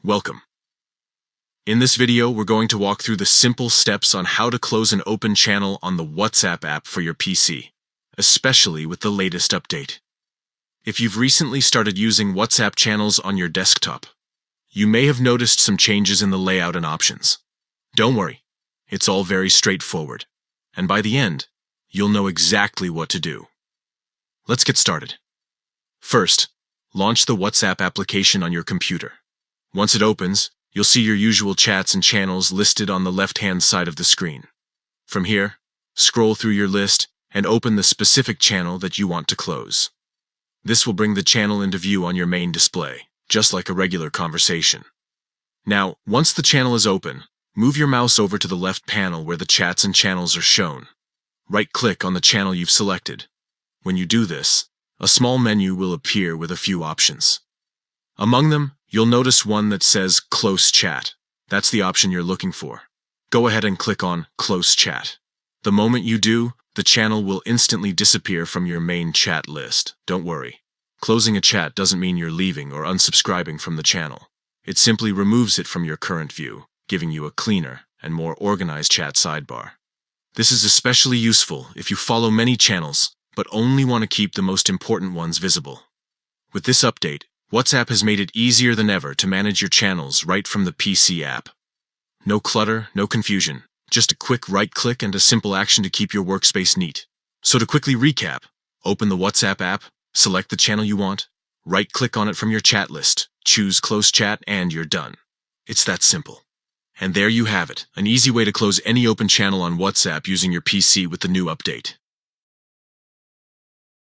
Welcome. In this video, we're going to walk through the simple steps on how to close an open channel on the WhatsApp app for your PC, especially with the latest update. If you've recently started using WhatsApp channels on your desktop, you may have noticed some changes in the layout and options. Don't worry, it's all very straightforward, and by the end, you'll know exactly what to do. Let's get started. First, launch the WhatsApp application on your computer. Once it opens, you'll see your usual chats and channels listed on the left-hand side of the screen. From here, scroll through your list and open the specific channel that you want to close. This will bring the channel into view on your main display, just like a regular conversation. Now, once the channel is open, move your mouse over to the left panel where the chats and channels are shown. Right-click on the channel you've selected. When you do this, a small menu will appear with a few options. Among them, you'll notice one that says Close Chat. That's the option you're looking for. Go ahead and click on Close Chat. The moment you do, the channel will instantly disappear from your main chat list. Don't worry. Closing a chat doesn't mean you're leaving or unsubscribing from the channel. It simply removes it from your current view, giving you a cleaner and more organized chat sidebar. This is especially useful if you follow many channels, but only want to keep the most important ones visible. With this update, WhatsApp has made it easier than ever to manage your channels right from the PC app. No clutter, no confusion, just a quick right-click and a simple action to keep your workspace neat. So to quickly recap, open the WhatsApp app, select the channel you want, right-click on it from your chat list, choose Close Chat, and you're done. It's that simple. And there you have it, an easy way to close any open channel on WhatsApp using your PC with the new update.